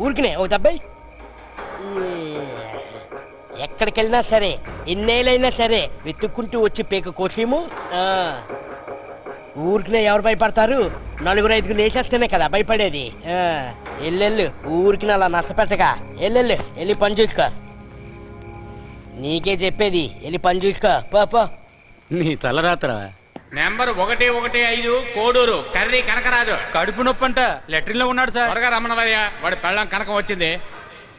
ఊరికినే ఓ డబ్బాయి. ఎక్కడికి వెళ్ళినా సరే ఎన్నేళ్ళైనా సరే వెతుక్కుంటూ వచ్చి పేక కోసేము. ఊరికినే ఎవరు భయపడతారు? 4-5 వేసేస్తేనే కదా భయపడేది. ఎల్లెళ్ళు ఊరికి అలా నష్టపెట్టగా. ఎల్లెళ్ళు వెళ్ళి పని చూసుకో. నీకే చెప్పేది, వెళ్ళి పని చూసుకో. పో. నీ తలరాత్ర. నెంబర్ 115 కోడూరు కర్రీ కనకరాజు. కడుపు నొప్పి అంట, లెట్రిన్ లో ఉన్నాడు సార్. త్వరగా రమ్మన్నవయ్య, వాడి పెళ్ళం కనకం వచ్చింది.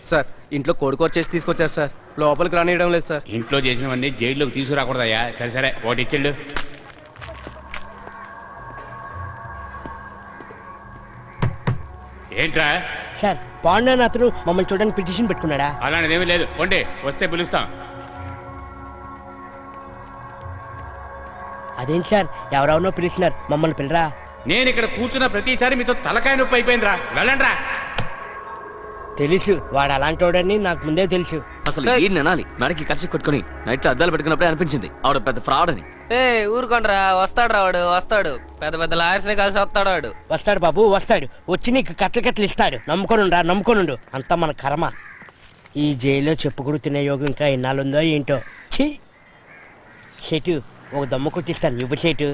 సార్ ఇంట్లో కోడికూర చేసి తీసుకొచ్చారు సార్, లోపలికి రానియడం లేదు సార్. ఇంట్లో చేసినవన్నీ జైల్లోకి తీసుకురాకూడదయ్యా. సరే ఒకటి ఇచ్చిండు. ఏంట్రా సార్? పాండన్ అతను మమ్మల్ని చూడడానికి పిటిషన్ పెట్టుకున్నాడా? అలాంటిదేమీ లేదు, పోండి, వస్తే పిలుస్తాం. అదేంటి సార్, ఎవరెవరినో పిలిచినారు, మమ్మల్ని పిల్లరా? నేను ఇక్కడ కూర్చున్న ప్రతిసారి మీతో తలకాయ నొప్పి అయిపోయిందిరా. వెళ్ళండి రా. తెలుసు, వాడు అలాంటి వాడని నాకు ముందే తెలుసు. అసలు ఏం అనాలి? మెడకి ఖర్చు కొట్టుకుని నైట్లో అద్దాలు పెట్టుకున్నప్పుడే అనిపించింది ఆవిడ పెద్ద ఫ్రాడ్ అని. ఊరుకోండ్రా, వస్తాడు వాడు, వస్తాడు. పెద్ద లాయర్స్ని కలిసి వస్తాడు వాడు. వస్తాడు బాబు, వస్తాడు. వచ్చి నీకు కట్లు ఇస్తాడు. నమ్ముకోనుండు. అంతా మన కర్మ. ఈ జైల్లో చెప్పుకుడు తినే యోగం ఇంకా ఎన్నాళ్ళుందో ఏంటో. ఛీ సెటు, ఒక దమ్ము కొట్టిస్తాను. ఇవ్వు సేటు.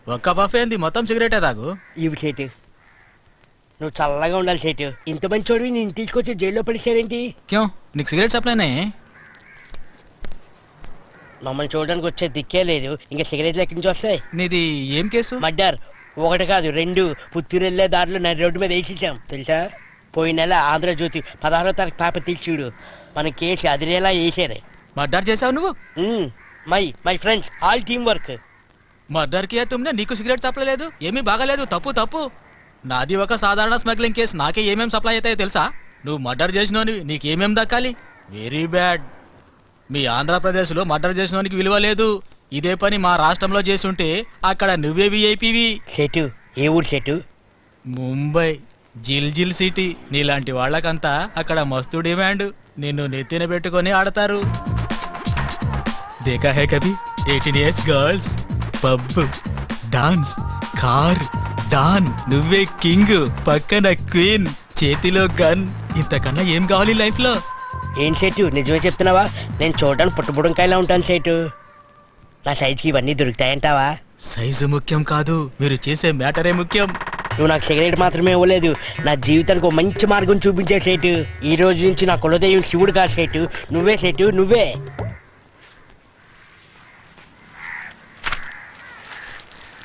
ఒక్క బఫే అంది, మొత్తం సిగరెటే తాగు. ఇవ్వు సేటు. నువ్వు చల్లగా ఉండాలి సేటు. ఇంత మంచి చోటు నేను తీసుకొచ్చి జైల్లో పడిచారేంటి? క్యూ నీకు సిగరెట్ సప్లైనే? మమ్మల్ని చూడడానికి వచ్చే దిక్కే లేదు, ఇంకా సిగరెట్లు ఎక్కడి నుంచి వస్తాయి? నీది ఏం కేసు? మర్డర్. 1 కాదు 2. పుత్తూరు వెళ్ళే దారిలో రోడ్డు మీద వేసేసాం తెలుసా? పోయిన నెల ఆంధ్రజ్యోతి 16వ తారీఖు పేపర్ తీసి చూడు. మన కేసు అదిరేలా వేసారే. మర్డర్ చేసావు నువ్వు? My friends, all team work. Murder కియా తుమ్నే, నీకు సిగరెట్ సప్లై లేదు, ఏమీ బాగాలేదు. తప్పు. నాది ఒక సాధారణ స్మగ్లింగ్ కేసు, నాకే ఏమేం సప్లై అవుతాయో తెలుసా? నువ్వు మర్డర్ చేసినోని నీకేమేం దక్కాలి? Very bad. మీ ఆంధ్రప్రదేశ్లో మర్డర్ చేసినోనికి విలువ లేదు. ఇదే పని మా రాష్ట్రంలో చేసుంటే అక్కడ నువ్వే విఐపివి. సెటు. ఏ ఊరు సెటు? ముంబై, జిల్ సిటీ. నీలాంటి వాళ్ళకంతా అక్కడ మస్తు డిమాండ్. నిన్ను నెత్తిన పెట్టుకొని ఆడతారు. देखा है कभी 18 years girls, pub, dance, car, don, నువ్వే కింగ్, పక్కన క్వీన్, చేతిలో గన్. ఇంతకన్నా ఏం కావాలి లైఫ్ లో? ఏం సెటు, నిజమే చెప్తున్నావా? నేను చూడడానికి పుట్టబుడంకాయలా ఉంటాను సెటు. నా సైజుకి ఇవన్నీ దొరుకుతాయంటావా? సైజు ముఖ్యం కాదు, మీరు చేసే మ్యాటరే ముఖ్యం. నువ్వు నాకు సిగరెట్ మాత్రమే ఇవ్వలేదు, నా జీవితానికి ఒక మంచి మార్గం చూపించే సేటు. ఈ రోజు నుంచి నా కులదైవం శివుడు కాదు సేటు, నువ్వే సేటు, నువ్వే.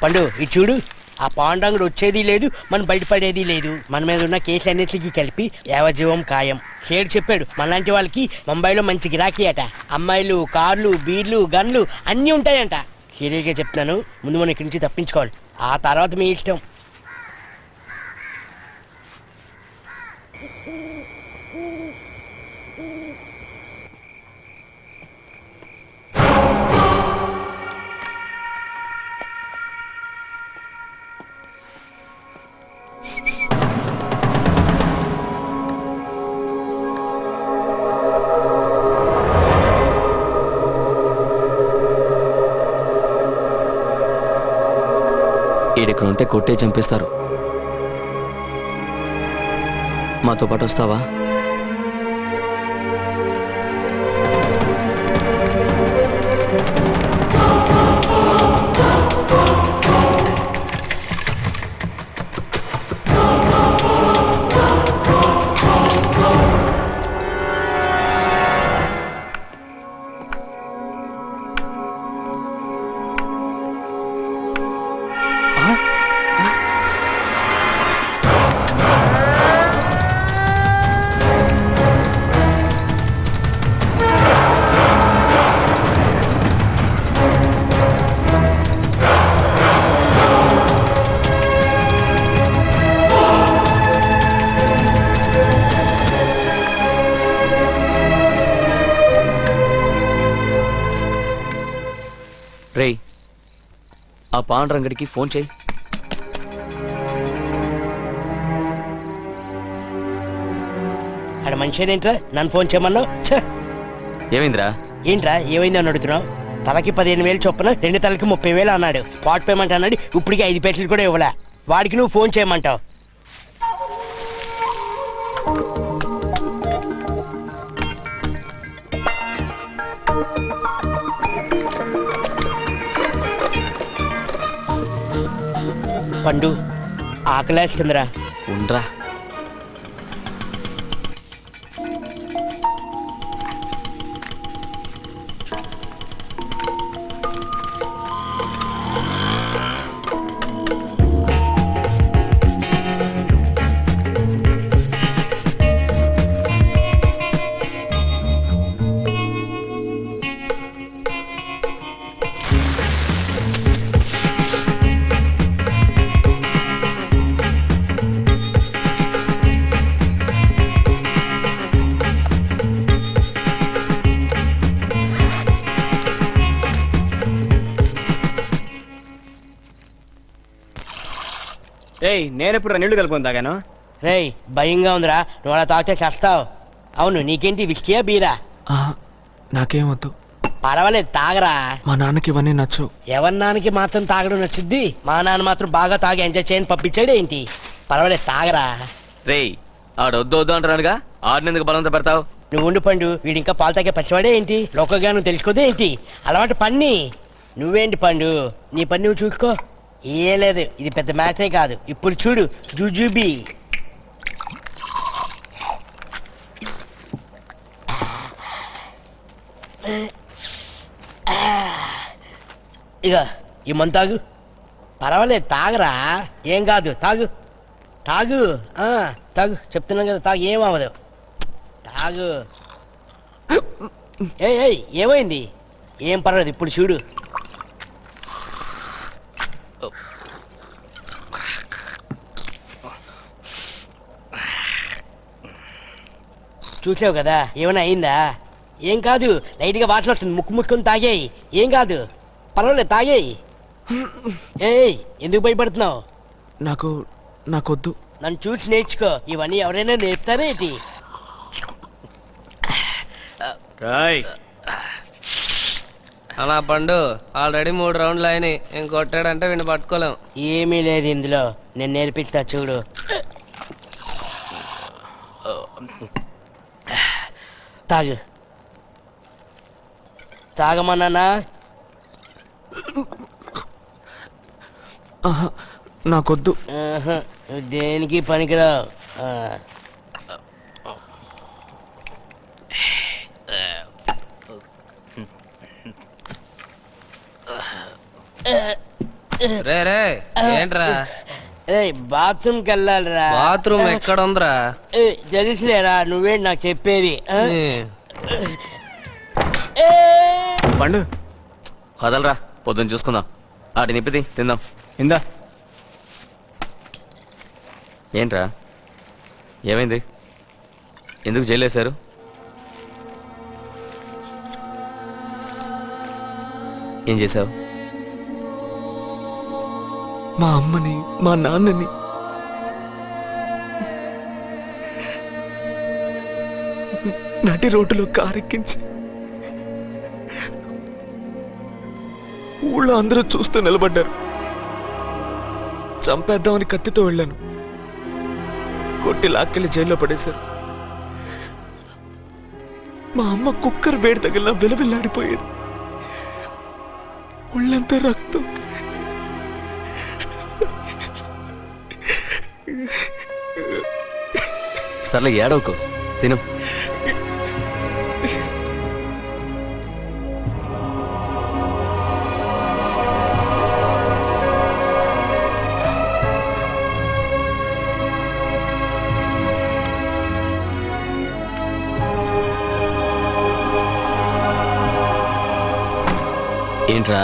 పండు ఇది చూడు, ఆ పాండాంగుడు వచ్చేది లేదు, మనం బయటపడేది లేదు. మన మీద ఉన్న కేసు అన్నిటికీ కలిపి యావజీవం ఖాయం. సేటు చెప్పాడు, మనలాంటి వాళ్ళకి ముంబైలో మంచి గిరాకీ అట. అమ్మాయిలు, కార్లు, బీర్లు, గన్లు అన్నీ ఉంటాయంట. సీరియస్గా చెప్తున్నాను, ముందు మనం ఇక్కడి నుంచి తప్పించుకోవాలి, ఆ తర్వాత మీ ఇష్టం. ఈడెక్కడ ఉంటే కొట్టే చంపేస్తారు. మాతో పాటు వస్తావా? రేయ్, ఆ పాండ్రంగడికి ఫోన్ చేయి. అక్కడ మనిషి ఏంట్రా నన్ను ఫోన్ చేయమన్నావు? ఏమైందిరా? ఏంట్రా ఏమైంది అని అడుగుతున్నావు? తలకి 15,000 చొప్పున 2 తలకి 30,000 అన్నాడు. స్పాట్ పేమెంట్ అన్నాడు, ఇప్పటికి 5 పైసలు కూడా ఇవ్వలే. వాడికి నువ్వు ఫోన్ చేయమంటావు? పండు ఆకలేస్తుందిరా. ఉండ్రా. ఏయ్ నేనెప్పుడు నీళ్లు కలుపుకొని తాగాను? రేయ్ భయంగా ఉందిరా, నువ్వు అలా తాగితే చేస్తావు. అవును నీకేంటి విస్కీయా బీరా? నాకేం వద్దు. పర్వాలేదు తాగరా. మా నాన్నకి ఇవన్నీ నచ్చు. ఎవరి మాత్రం తాగడం నచ్చుద్ది? మా నాన్న మాత్రం బాగా తాగి ఎంజాయ్ చేయని పంపించాడు ఏంటి? పర్వాలేదు తాగరా. రేయ్ ఆడొద్దు వద్దు అంటున్నాడుగా, ఆడినందుకు బలంతో పెడతావు. నువ్వు ఉండు పండు, వీడి ఇంకా పాలు తాగే పసివాడే ఏంటి? లోకగానం తెలుసుకోదే ఏంటి? అలవాటు పన్ని. నువ్వేంటి పండు, నీ పని నువ్వు చూసుకో. ఏ లేదు, ఇది పెద్ద మ్యాటరే కాదు. ఇప్పుడు చూడు జూజూబీ. ఇక ఈ మందు తాగు. పర్వాలేదు తాగరా, ఏం కాదు. తాగు తాగు తాగు, చెప్తున్నాను కదా తాగు, ఏమవ్వదు. తాగు. ఏయ్ ఏమైంది? ఏం పర్వాలేదు, ఇప్పుడు చూడు. చూసావు కదా, ఏమైనా అయిందా? ఏం కాదు, లైట్గా వాసన వస్తుంది, ముక్కు ముక్కుని తాగేయి, ఏం కాదు. పర్వాలేదు తాగేయి. ఏయ్ ఎందుకు భయపడుతున్నావు? నాకొద్దు. నన్ను చూసి నేర్చుకో, ఇవన్నీ ఎవరైనా నేర్పుతారేంటి? అలా పండు ఆల్రెడీ 3 రౌండ్లు అయినాయి, ఇంకొట్టాడంటే వీడిని పట్టుకోలేం. ఏమీ లేదు ఇందులో, నేను నేర్పిస్తా చూడు. తాగు. తాగమన్నానా? నాకొద్దు. దేనికి పనికిరావు. రే రే ఏంట్రా? బాత్రూమ్కి వెళ్ళాలిరా. బాత్రూమ్ ఎక్కడ ఉందిరా? తెలుసులేరా, నువ్వేంటి నాకు చెప్పేది? పండు వదలరా, పొద్దున్న చూసుకుందాం. ఆటి నిప్పిది తిందాం. ఇందా. ఏంట్రా ఏమైంది? ఎందుకు జైలు వేశారు? ఏం చేశావు? మా అమ్మని మా నాన్నని నటి రోడ్డులో కారెక్కించి ఊళ్ళో అందరూ చూస్తూ నిలబడ్డారు. చంపేద్దామని కత్తితో వెళ్ళాను, కొట్టి లాక్కెళ్ళి జైల్లో పడేశారు. మా అమ్మ కుక్కర్ వేడి తగిలిన బిలబిల్లాడిపోయేది, ఒళ్ళంతా రక్తం. సర్లే ఏడవకు, తిను. ఏంట్రా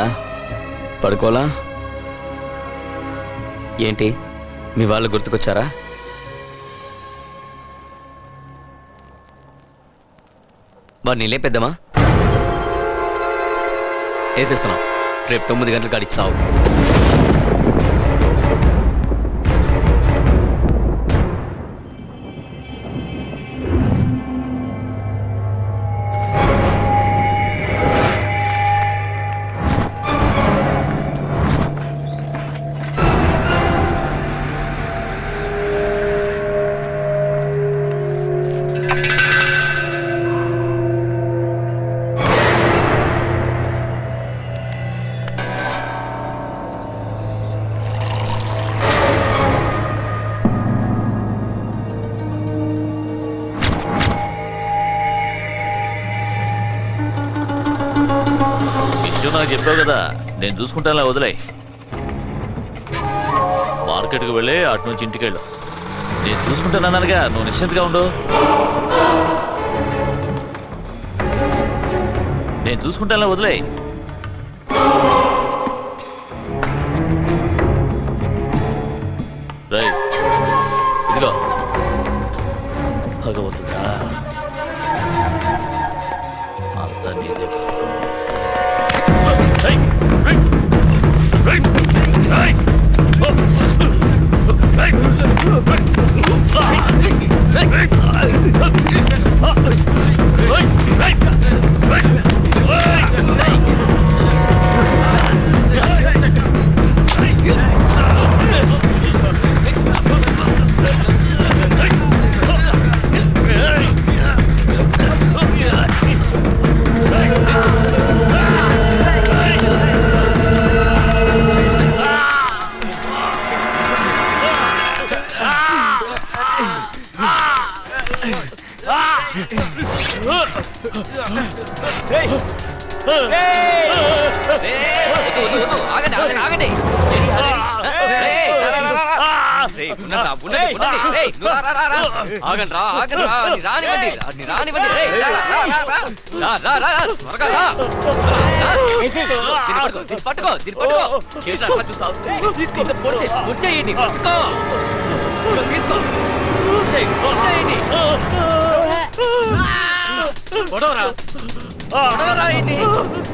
పడుకోలా? ఏంటి మీ వాళ్ళు గుర్తుకొచ్చారా? వాడిని లేపేద్దామా? వేసేస్తున్నాం, రేపు 9 గంటలకు అడిగి చావు. నాకు చెప్పావు కదా, నేను చూసుకుంటానులే, వదిలేయ్. మార్కెట్కి వెళ్ళి అటు నుంచి ఇంటికి వెళ్ళు. నేను చూసుకుంటానన్నానుగా, నువ్వు నిశ్చింతగా ఉండు. నేను చూసుకుంటానులే, వదిలేయ్. రైట్, ఇదిగో భగవంతుడా, అంతా నీదే. తీసుకో